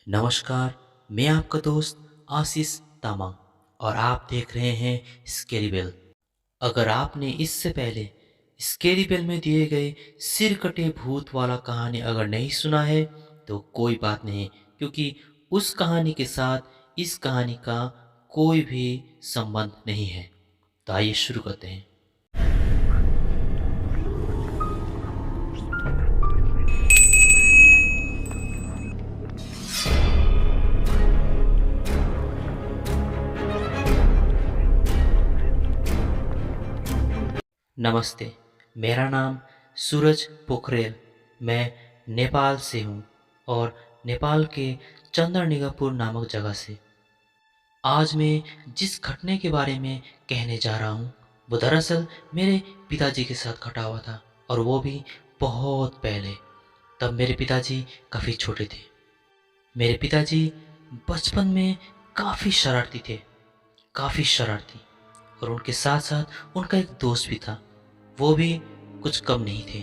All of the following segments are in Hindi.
नमस्कार। मैं आपका दोस्त आशीष तामांग और आप देख रहे हैं स्केरी बेल। अगर आपने इससे पहले स्केरी बेल में दिए गए सिर कटे भूत वाला कहानी अगर नहीं सुना है तो कोई बात नहीं, क्योंकि उस कहानी के साथ इस कहानी का कोई भी संबंध नहीं है। तो आइए शुरू करते हैं। नमस्ते, मेरा नाम सूरज पोखरेल। मैं नेपाल से हूँ और नेपाल के चंद्रनिगापुर नामक जगह से। आज मैं जिस घटने के बारे में कहने जा रहा हूँ वो दरअसल मेरे पिताजी के साथ घटा हुआ था, और वो भी बहुत पहले। तब मेरे पिताजी काफ़ी छोटे थे। मेरे पिताजी बचपन में काफ़ी शरारती थे, काफ़ी शरारती। और उनके साथ साथ उनका एक दोस्त भी था, वो भी कुछ कम नहीं थे।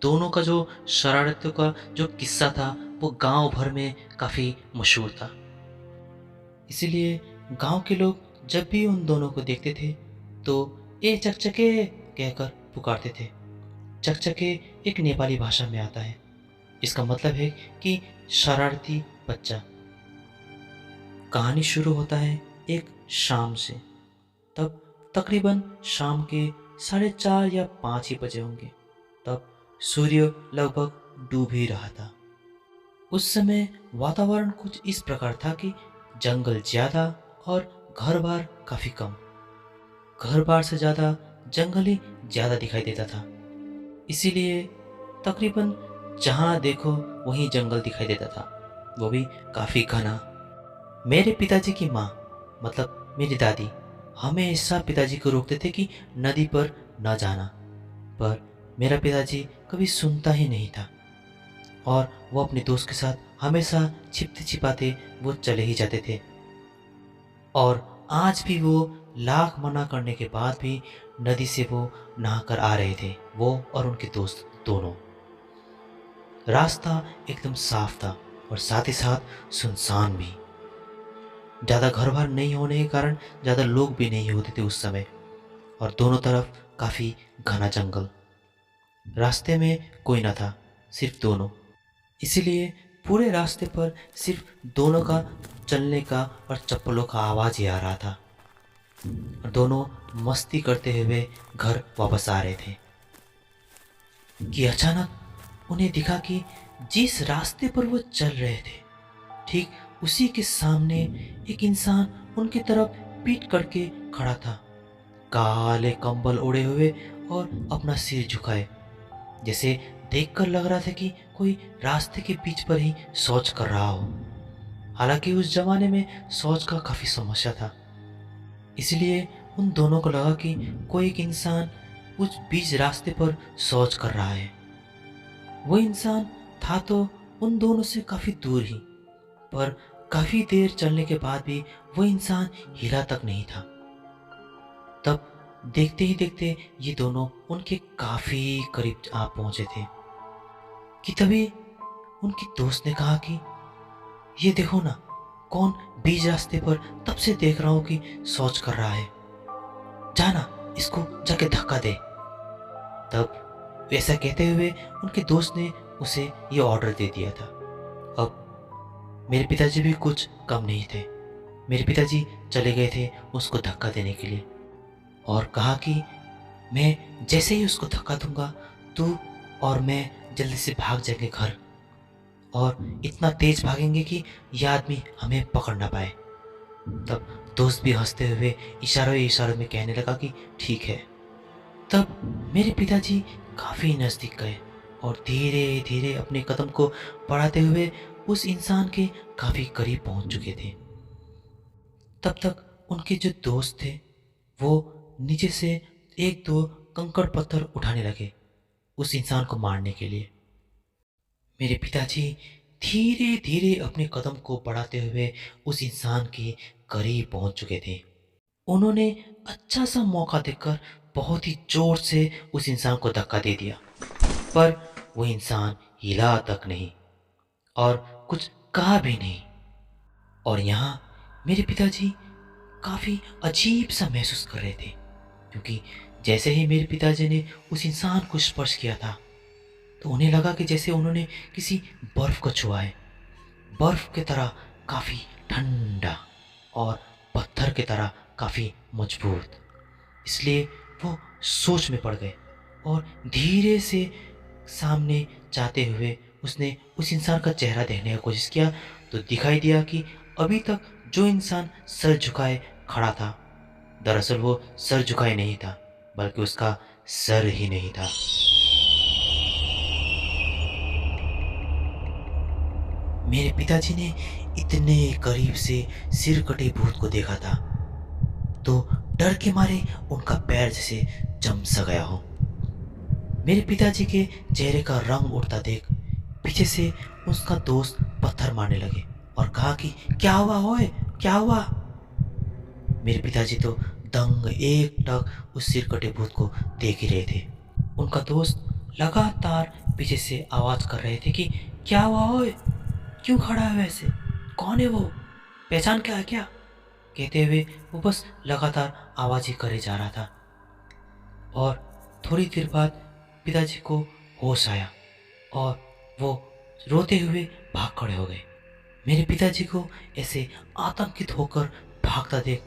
दोनों का जो शरारतों का जो किस्सा था वो गांव भर में काफ़ी मशहूर था। इसीलिए गांव के लोग जब भी उन दोनों को देखते थे तो ए चकचके कहकर पुकारते थे। चकचके एक नेपाली भाषा में आता है। इसका मतलब है कि शरारती बच्चा। कहानी शुरू होता है एक शाम से। तब तकरीबन शाम के 4:30 या 5 ही बजे होंगे। तब सूर्य लगभग डूब ही रहा था। उस समय वातावरण कुछ इस प्रकार था कि जंगल ज़्यादा और घर बार काफ़ी कम। घर बार से ज़्यादा जंगल ही ज़्यादा दिखाई देता था। इसीलिए तकरीबन जहाँ देखो वहीं जंगल दिखाई देता था, वो भी काफ़ी घना। मेरे पिताजी की माँ, मतलब मेरी दादी, हमेशा पिताजी को रोकते थे कि नदी पर न जाना, पर मेरा पिताजी कभी सुनता ही नहीं था और वो अपने दोस्त के साथ हमेशा छिपते छिपाते वो चले ही जाते थे। और आज भी वो लाख मना करने के बाद भी नदी से वो नहाकर आ रहे थे, वो और उनके दोस्त दोनों। रास्ता एकदम साफ था और साथ ही साथ सुनसान भी। ज़्यादा घर बार नहीं होने के कारण ज़्यादा लोग भी नहीं होते थे उस समय, और दोनों तरफ काफ़ी घना जंगल। रास्ते में कोई ना था, सिर्फ दोनों। इसीलिए पूरे रास्ते पर सिर्फ दोनों का चलने का और चप्पलों का आवाज़ ही आ रहा था। और दोनों मस्ती करते हुए घर वापस आ रहे थे कि अचानक उन्हें दिखा कि जिस रास्ते पर वो चल रहे थे ठीक उसी के सामने एक इंसान उनकी तरफ पीठ करके खड़ा था, काले कंबल ओढ़े हुए और अपना सिर झुकाए, जैसे देखकर लग रहा था कि कोई रास्ते के बीच पर ही शौच कर रहा हो। हालांकि उस जमाने में शौच का काफ़ी समस्या था, इसलिए उन दोनों को लगा कि कोई एक इंसान उस बीच रास्ते पर शौच कर रहा है। वो इंसान था तो उन दोनों से काफ़ी दूर ही, पर काफ़ी देर चलने के बाद भी वो इंसान हिला तक नहीं था। तब देखते ही देखते ये दोनों उनके काफ़ी करीब आ पहुंचे थे कि तभी उनके दोस्त ने कहा कि ये देखो ना, कौन बीच रास्ते पर तब से देख रहा हूँ कि शौच कर रहा है, जाना इसको जाके धक्का दे। तब ऐसा कहते हुए उनके दोस्त ने उसे ये ऑर्डर दे दिया था। अब मेरे पिताजी भी कुछ कम नहीं थे। मेरे पिताजी चले गए थे उसको धक्का देने के लिए और कहा कि मैं जैसे ही उसको धक्का दूंगा तू और मैं जल्दी से भाग जाएंगे घर, और इतना तेज भागेंगे कि यह आदमी हमें पकड़ ना पाए। तब दोस्त भी हंसते हुए इशारों इशारों में कहने लगा कि ठीक है। तब मेरे पिताजी काफ़ी नज़दीक गए और धीरे धीरे अपने कदम को बढ़ाते हुए उस इंसान के काफ़ी करीब पहुंच चुके थे। तब तक उनके जो दोस्त थे वो नीचे से एक दो कंकड़ पत्थर उठाने लगे उस इंसान को मारने के लिए। मेरे पिताजी धीरे धीरे अपने कदम को बढ़ाते हुए उस इंसान के करीब पहुंच चुके थे। उन्होंने अच्छा सा मौका देखकर बहुत ही जोर से उस इंसान को धक्का दे दिया, पर वो इंसान हिला तक नहीं और कुछ कहा भी नहीं। और यहाँ मेरे पिताजी काफ़ी अजीब सा महसूस कर रहे थे, क्योंकि जैसे ही मेरे पिताजी ने उस इंसान को स्पर्श किया था, तो उन्हें लगा कि जैसे उन्होंने किसी बर्फ़ को छुआ है। बर्फ़ की तरह काफ़ी ठंडा और पत्थर की तरह काफ़ी मजबूत। इसलिए वो सोच में पड़ गए और धीरे से सामने जाते हुए उसने उस इंसान का चेहरा देखने की कोशिश किया, तो दिखाई दिया कि अभी तक जो इंसान सर झुकाए खड़ा था, दरअसल वो सर झुकाए नहीं था, बल्कि उसका सर ही नहीं था। मेरे पिताजी ने इतने करीब से सिर कटे भूत को देखा था, तो डर के मारे उनका पैर जैसे जम सा गया हो। मेरे पिताजी के चेहरे का रंग उड़ता देख पीछे से उसका दोस्त पत्थर मारने लगे और कहा कि क्या हुआ ओए, क्या हुआ। मेरे पिताजी तो दंग एकटक उस सिरकटे भूत को देख ही रहे थे। उनका दोस्त लगातार पीछे से आवाज कर रहे थे कि क्या हुआ ओए, क्यों खड़ा है वैसे, कौन है वो, पहचान क्या है क्या। कहते हुए वो बस लगातार आवाज ही करे जा रहा था। और थोड़ी देर बाद पिताजी को होश आया और वो रोते हुए भाग खड़े हो गए। मेरे पिताजी को ऐसे आतंकित होकर भागता देख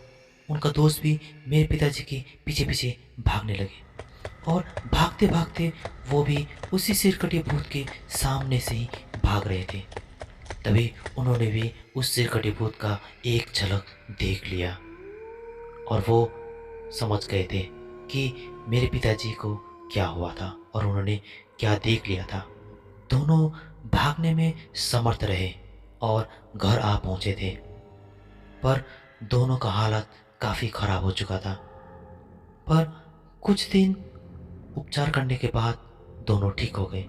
उनका दोस्त भी मेरे पिताजी के पीछे पीछे भागने लगे। और भागते भागते वो भी उसी सिरकटे भूत के सामने से ही भाग रहे थे। तभी उन्होंने भी उस सिरकटे भूत का एक झलक देख लिया और वो समझ गए थे कि मेरे पिताजी को क्या हुआ था और उन्होंने क्या देख लिया था। दोनों भागने में समर्थ रहे और घर आ पहुंचे थे, पर दोनों का हालत काफ़ी खराब हो चुका था। पर कुछ दिन उपचार करने के बाद दोनों ठीक हो गए।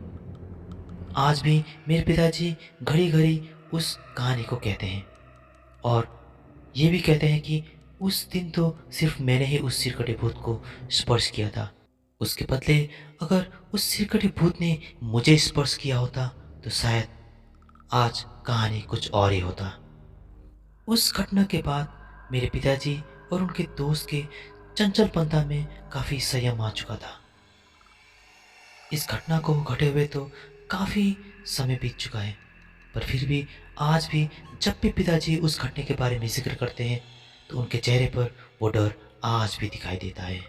आज भी मेरे पिताजी घड़ी घड़ी उस कहानी को कहते हैं और ये भी कहते हैं कि उस दिन तो सिर्फ मैंने ही उस सिरकटे भूत को स्पर्श किया था। उसके बदले अगर उस सिरकटे भूत ने मुझे स्पर्श किया होता, तो शायद आज कहानी कुछ और ही होता। उस घटना के बाद मेरे पिताजी और उनके दोस्त के चंचलपंता में काफ़ी संयम आ चुका था। इस घटना को घटे हुए तो काफ़ी समय बीत चुका है, पर फिर भी आज भी जब भी पिताजी उस घटने के बारे में जिक्र करते हैं, तो उनके चेहरे पर वो डर आज भी दिखाई देता है।